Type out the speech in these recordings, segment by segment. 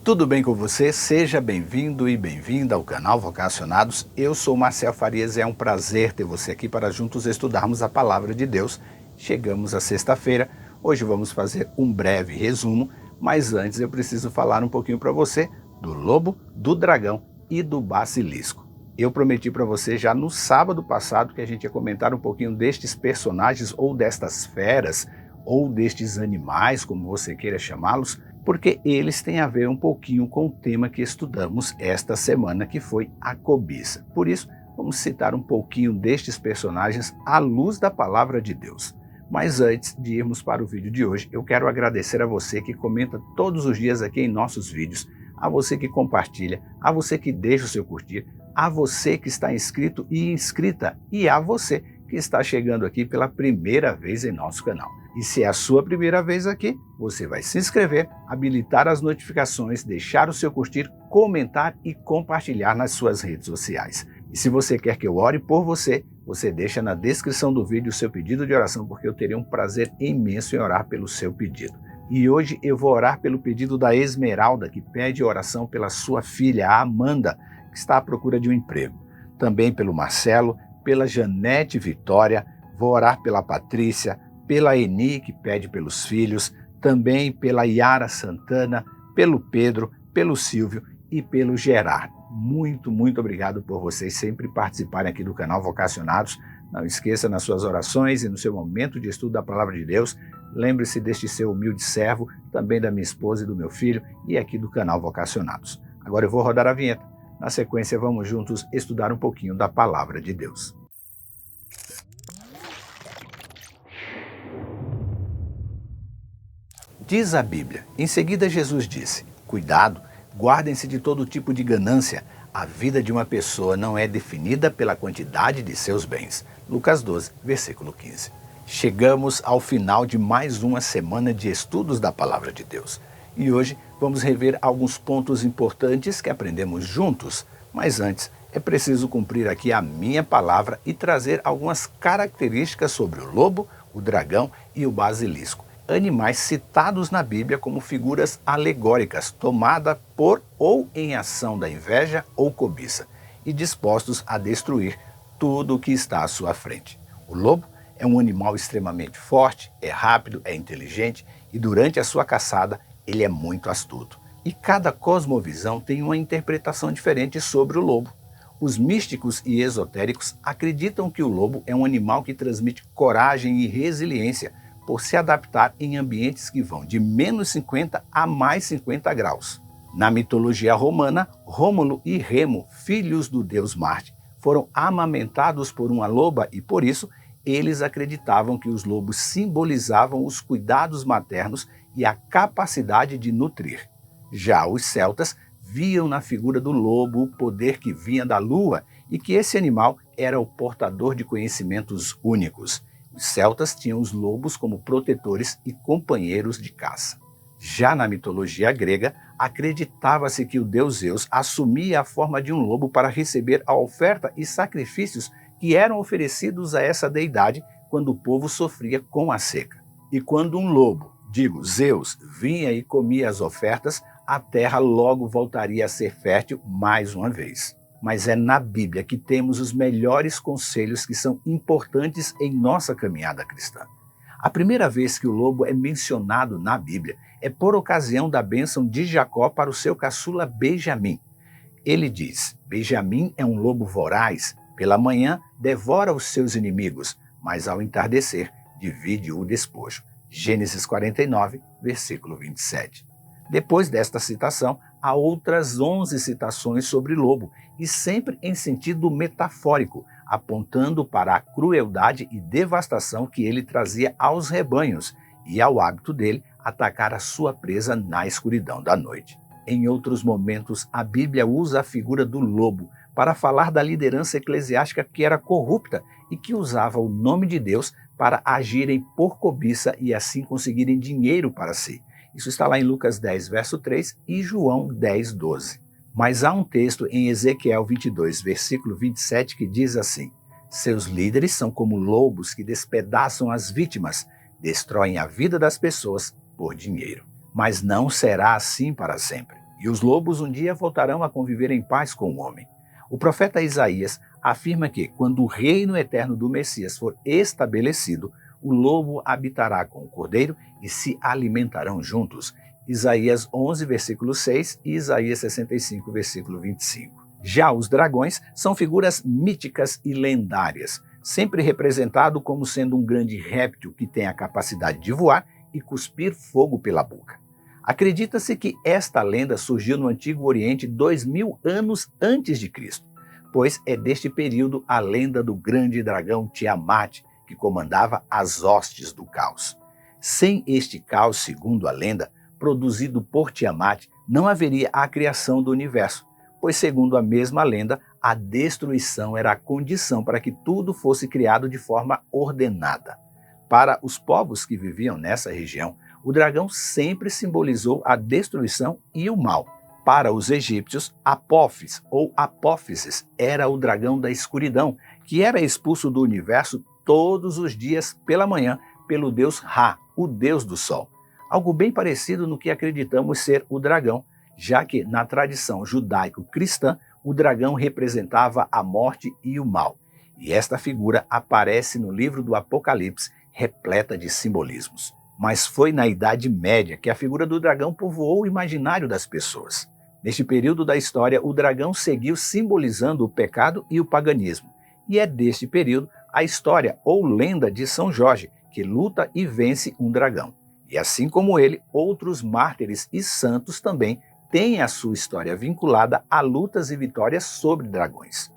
Tudo bem com você? Seja bem-vindo e bem-vinda ao canal Vocacionados. Eu sou Marcel Farias e é um prazer ter você aqui para juntos estudarmos a Palavra de Deus. Chegamos à sexta-feira, hoje vamos fazer um breve resumo, mas antes eu preciso falar um pouquinho para você do lobo, do dragão e do basilisco. Eu prometi para você já no sábado passado que a gente ia comentar um pouquinho destes personagens ou destas feras ou destes animais, como você queira chamá-los, porque eles têm a ver um pouquinho com o tema que estudamos esta semana, que foi a cobiça. Por isso, vamos citar um pouquinho destes personagens à luz da palavra de Deus. Mas antes de irmos para o vídeo de hoje, eu quero agradecer a você que comenta todos os dias aqui em nossos vídeos, a você que compartilha, a você que deixa o seu curtir, a você que está inscrito e inscrita e a você que está chegando aqui pela primeira vez em nosso canal. E se é a sua primeira vez aqui, você vai se inscrever, habilitar as notificações, deixar o seu curtir, comentar e compartilhar nas suas redes sociais. E se você quer que eu ore por você, você deixa na descrição do vídeo o seu pedido de oração, porque eu terei um prazer imenso em orar pelo seu pedido. E hoje eu vou orar pelo pedido da Esmeralda, que pede oração pela sua filha, a Amanda, que está à procura de um emprego. Também pelo Marcelo, pela Janete Vitória, vou orar pela Patrícia, pela Eni, que pede pelos filhos, também pela Yara Santana, pelo Pedro, pelo Silvio e pelo Gerardo. Muito obrigado por vocês sempre participarem aqui do canal Vocacionados. Não esqueça nas suas orações e no seu momento de estudo da Palavra de Deus, lembre-se deste seu humilde servo, também da minha esposa e do meu filho e aqui do canal Vocacionados. Agora eu vou rodar a vinheta. Na sequência, vamos juntos estudar um pouquinho da Palavra de Deus. Diz a Bíblia, em seguida Jesus disse, cuidado, guardem-se de todo tipo de ganância, a vida de uma pessoa não é definida pela quantidade de seus bens. Lucas 12, versículo 15. Chegamos ao final de mais uma semana de estudos da Palavra de Deus. E hoje vamos rever alguns pontos importantes que aprendemos juntos. Mas antes, é preciso cumprir aqui a minha palavra e trazer algumas características sobre o lobo, o dragão e o basilisco. Animais citados na Bíblia como figuras alegóricas, tomadas por ou em ação da inveja ou cobiça, e dispostos a destruir tudo o que está à sua frente. O lobo é um animal extremamente forte, é rápido, é inteligente e durante a sua caçada ele é muito astuto. E cada cosmovisão tem uma interpretação diferente sobre o lobo. Os místicos e esotéricos acreditam que o lobo é um animal que transmite coragem e resiliência, por se adaptar em ambientes que vão de menos 50 a mais 50 graus. Na mitologia romana, Rômulo e Remo, filhos do deus Marte, foram amamentados por uma loba e por isso eles acreditavam que os lobos simbolizavam os cuidados maternos e a capacidade de nutrir. Já os celtas viam na figura do lobo o poder que vinha da lua e que esse animal era o portador de conhecimentos únicos. Os celtas tinham os lobos como protetores e companheiros de caça. Já na mitologia grega, acreditava-se que o deus Zeus assumia a forma de um lobo para receber a oferta e sacrifícios que eram oferecidos a essa deidade quando o povo sofria com a seca. E quando um lobo, Zeus, vinha e comia as ofertas, a terra logo voltaria a ser fértil mais uma vez. Mas é na Bíblia que temos os melhores conselhos que são importantes em nossa caminhada cristã. A primeira vez que o lobo é mencionado na Bíblia é por ocasião da bênção de Jacó para o seu caçula Benjamim. Ele diz, Benjamim é um lobo voraz, pela manhã devora os seus inimigos, mas ao entardecer divide o despojo. Gênesis 49, versículo 27. Depois desta citação, há outras 11 citações sobre lobo, e sempre em sentido metafórico, apontando para a crueldade e devastação que ele trazia aos rebanhos e ao hábito dele atacar a sua presa na escuridão da noite. Em outros momentos, a Bíblia usa a figura do lobo para falar da liderança eclesiástica que era corrupta e que usava o nome de Deus para agirem por cobiça e assim conseguirem dinheiro para si. Isso está lá em Lucas 10, verso 3 e João 10, 12. Mas há um texto em Ezequiel 22, versículo 27, que diz assim, seus líderes são como lobos que despedaçam as vítimas, destroem a vida das pessoas por dinheiro. Mas não será assim para sempre. e os lobos um dia voltarão a conviver em paz com o homem. O profeta Isaías afirma que, quando o reino eterno do Messias for estabelecido, o lobo habitará com o cordeiro e se alimentarão juntos. Isaías 11, versículo 6 e Isaías 65, versículo 25. Já os dragões são figuras míticas e lendárias, sempre representado como sendo um grande réptil que tem a capacidade de voar e cuspir fogo pela boca. Acredita-se que esta lenda surgiu no Antigo Oriente 2000 anos antes de Cristo, pois é deste período a lenda do grande dragão Tiamat, que comandava as hostes do caos. Sem este caos, segundo a lenda, produzido por Tiamat, não haveria a criação do universo, pois, segundo a mesma lenda, a destruição era a condição para que tudo fosse criado de forma ordenada. Para os povos que viviam nessa região, o dragão sempre simbolizou a destruição e o mal. Para os egípcios, Apófis ou Apófises era o dragão da escuridão, que era expulso do universo todos os dias pela manhã pelo deus Ra, o deus do sol. Algo bem parecido no que acreditamos ser o dragão, já que na tradição judaico-cristã, o dragão representava a morte e o mal. E esta figura aparece no livro do Apocalipse, repleta de simbolismos. Mas foi na Idade Média que a figura do dragão povoou o imaginário das pessoas. Neste período da história, o dragão seguiu simbolizando o pecado e o paganismo. E é deste período a história ou lenda de São Jorge, que luta e vence um dragão. E assim como ele, outros mártires e santos também têm a sua história vinculada a lutas e vitórias sobre dragões.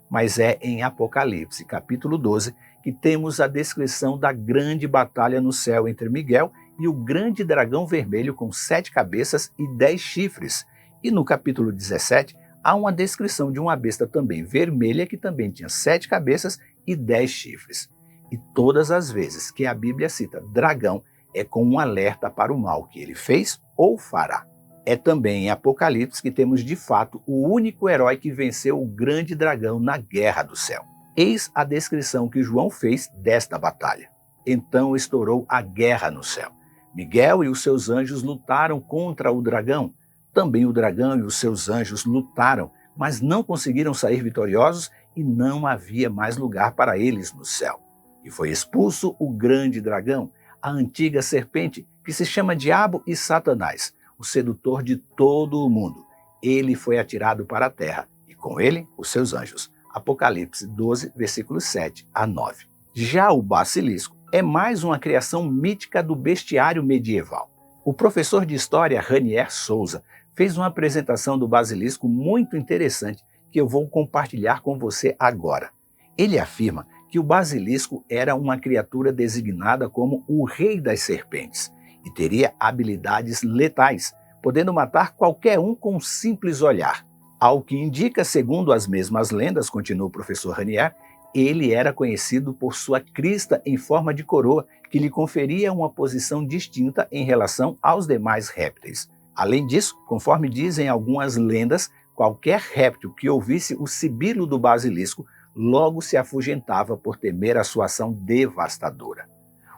Mas é em Apocalipse, capítulo 12, que temos a descrição da grande batalha no céu entre Miguel e o grande dragão vermelho com 7 cabeças e 10 chifres. E no capítulo 17, há uma descrição de uma besta também vermelha que também tinha 7 cabeças e 10 chifres. E todas as vezes que a Bíblia cita dragão, é com um alerta para o mal que ele fez ou fará. É também em Apocalipse que temos de fato o único herói que venceu o grande dragão na guerra do céu. Eis a descrição que João fez desta batalha. Então estourou a guerra no céu. Miguel e os seus anjos lutaram contra o dragão. Também o dragão e os seus anjos lutaram, mas não conseguiram sair vitoriosos e não havia mais lugar para eles no céu. E foi expulso o grande dragão, a antiga serpente, que se chama Diabo e Satanás, o sedutor de todo o mundo. Ele foi atirado para a terra, e com ele os seus anjos. Apocalipse 12, versículos 7 a 9. Já o basilisco é mais uma criação mítica do bestiário medieval. O professor de história Ranier Souza fez uma apresentação do basilisco muito interessante que eu vou compartilhar com você agora. Ele afirma que o basilisco era uma criatura designada como o rei das serpentes e teria habilidades letais, podendo matar qualquer um com um simples olhar. Ao que indica, segundo as mesmas lendas, continua o professor Ranier, ele era conhecido por sua crista em forma de coroa, que lhe conferia uma posição distinta em relação aos demais répteis. Além disso, conforme dizem algumas lendas, qualquer réptil que ouvisse o sibilo do basilisco logo se afugentava por temer a sua ação devastadora.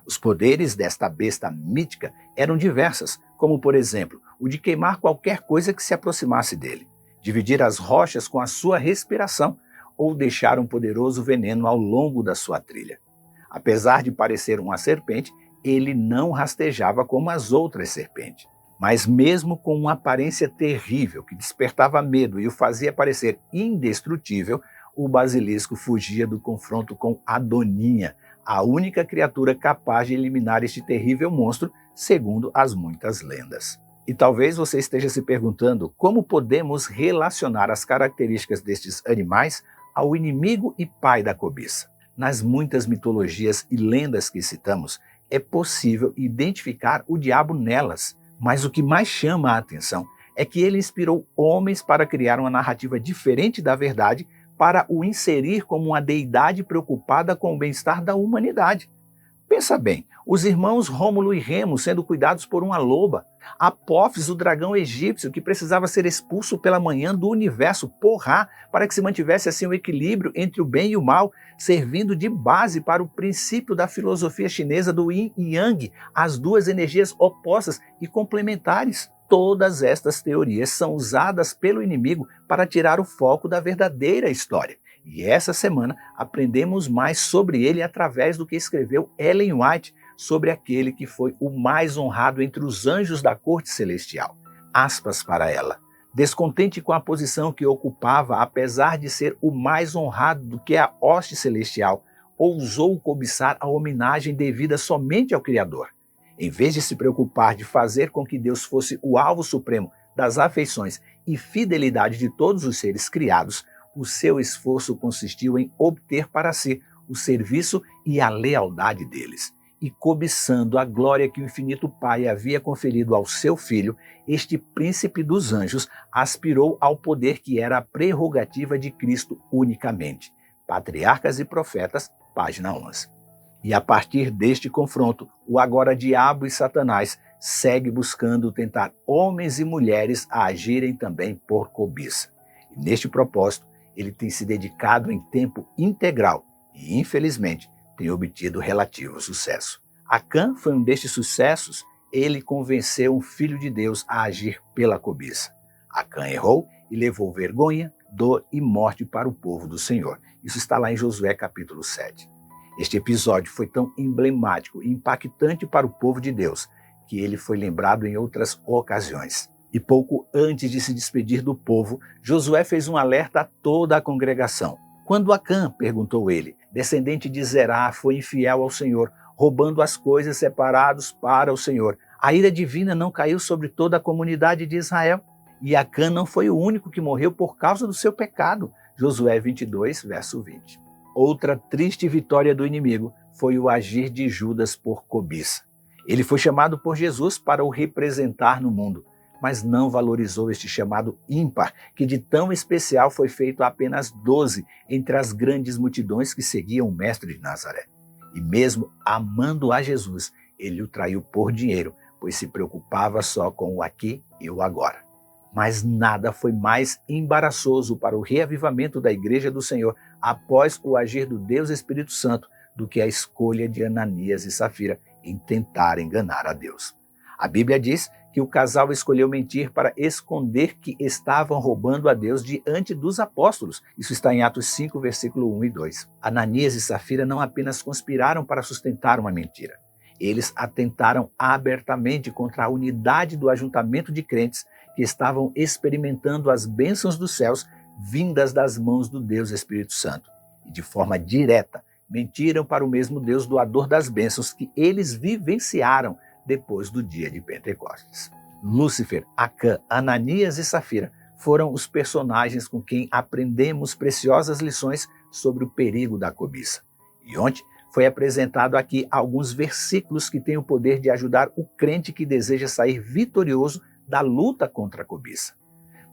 Os poderes desta besta mítica eram diversas, como por exemplo, o de queimar qualquer coisa que se aproximasse dele, dividir as rochas com a sua respiração ou deixar um poderoso veneno ao longo da sua trilha. Apesar de parecer uma serpente, ele não rastejava como as outras serpentes. Mas mesmo com uma aparência terrível que despertava medo e o fazia parecer indestrutível, o basilisco fugia do confronto com Adoninha, a única criatura capaz de eliminar este terrível monstro, segundo as muitas lendas. E talvez você esteja se perguntando como podemos relacionar as características destes animais ao inimigo e pai da cobiça. Nas muitas mitologias e lendas que citamos, é possível identificar o diabo nelas, mas o que mais chama a atenção é que ele inspirou homens para criar uma narrativa diferente da verdade, para o inserir como uma deidade preocupada com o bem-estar da humanidade. Pensa bem, os irmãos Rômulo e Remo sendo cuidados por uma loba, Apófis, o dragão egípcio que precisava ser expulso pela manhã do universo por Ra, para que se mantivesse assim o equilíbrio entre o bem e o mal, servindo de base para o princípio da filosofia chinesa do Yin e Yang, as duas energias opostas e complementares. Todas estas teorias são usadas pelo inimigo para tirar o foco da verdadeira história. E essa semana aprendemos mais sobre ele através do que escreveu Ellen White sobre aquele que foi o mais honrado entre os anjos da corte celestial. Aspas para ela. Descontente com a posição que ocupava, apesar de ser o mais honrado do que a hoste celestial, ousou cobiçar a homenagem devida somente ao Criador. Em vez de se preocupar de fazer com que Deus fosse o alvo supremo das afeições e fidelidade de todos os seres criados, o seu esforço consistiu em obter para si o serviço e a lealdade deles. E cobiçando a glória que o infinito Pai havia conferido ao seu Filho, este príncipe dos anjos aspirou ao poder que era a prerrogativa de Cristo unicamente. Patriarcas e Profetas, página 11. E a partir deste confronto, o agora diabo e Satanás segue buscando tentar homens e mulheres a agirem também por cobiça. E neste propósito, ele tem se dedicado em tempo integral e, infelizmente, tem obtido relativo sucesso. Acã foi um destes sucessos. Ele convenceu um filho de Deus a agir pela cobiça. Acã errou e levou vergonha, dor e morte para o povo do Senhor. Isso está lá em Josué capítulo 7. Este episódio foi tão emblemático e impactante para o povo de Deus que ele foi lembrado em outras ocasiões. E pouco antes de se despedir do povo, Josué fez um alerta a toda a congregação. Quando Acã, perguntou ele, descendente de Zerá, foi infiel ao Senhor, roubando as coisas separadas para o Senhor, a ira divina não caiu sobre toda a comunidade de Israel? E Acã não foi o único que morreu por causa do seu pecado. Josué 22, verso 20. Outra triste vitória do inimigo foi o agir de Judas por cobiça. Ele foi chamado por Jesus para o representar no mundo, mas não valorizou este chamado ímpar, que de tão especial foi feito a apenas 12 entre as grandes multidões que seguiam o Mestre de Nazaré. E mesmo amando a Jesus, ele o traiu por dinheiro, pois se preocupava só com o aqui e o agora. Mas nada foi mais embaraçoso para o reavivamento da Igreja do Senhor após o agir do Deus Espírito Santo do que a escolha de Ananias e Safira em tentar enganar a Deus. A Bíblia diz que o casal escolheu mentir para esconder que estavam roubando a Deus diante dos apóstolos. Isso está em Atos 5, versículo 1 e 2. Ananias e Safira não apenas conspiraram para sustentar uma mentira. Eles atentaram abertamente contra a unidade do ajuntamento de crentes que estavam experimentando as bênçãos dos céus vindas das mãos do Deus Espírito Santo. E de forma direta, mentiram para o mesmo Deus doador das bênçãos que eles vivenciaram depois do dia de Pentecostes. Lúcifer, Acã, Ananias e Safira foram os personagens com quem aprendemos preciosas lições sobre o perigo da cobiça. E ontem foi apresentado aqui alguns versículos que têm o poder de ajudar o crente que deseja sair vitorioso da luta contra a cobiça.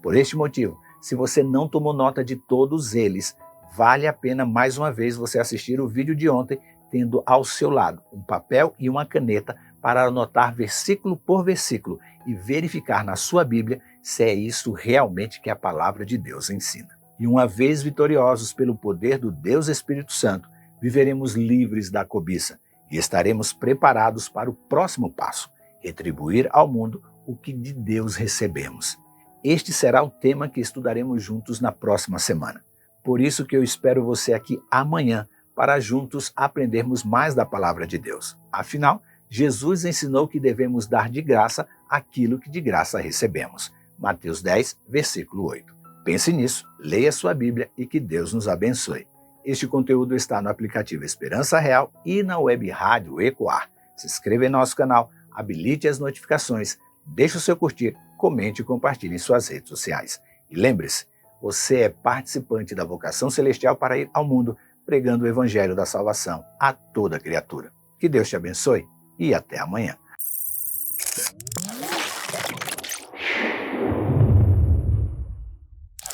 Por este motivo, se você não tomou nota de todos eles, vale a pena mais uma vez você assistir o vídeo de ontem, tendo ao seu lado um papel e uma caneta para anotar versículo por versículo e verificar na sua Bíblia se é isso realmente que a palavra de Deus ensina. E uma vez vitoriosos pelo poder do Deus Espírito Santo, viveremos livres da cobiça e estaremos preparados para o próximo passo, retribuir ao mundo o que de Deus recebemos. Este será o tema que estudaremos juntos na próxima semana. Por isso que eu espero você aqui amanhã para juntos aprendermos mais da palavra de Deus. Afinal, Jesus ensinou que devemos dar de graça aquilo que de graça recebemos. Mateus 10, versículo 8. Pense nisso, leia sua Bíblia e que Deus nos abençoe. Este conteúdo está no aplicativo Esperança Real e na web rádio Ecoar. Se inscreva em nosso canal, habilite as notificações, deixe o seu curtir, comente e compartilhe em suas redes sociais. E lembre-se, você é participante da vocação celestial para ir ao mundo pregando o evangelho da salvação a toda criatura. Que Deus te abençoe e até amanhã.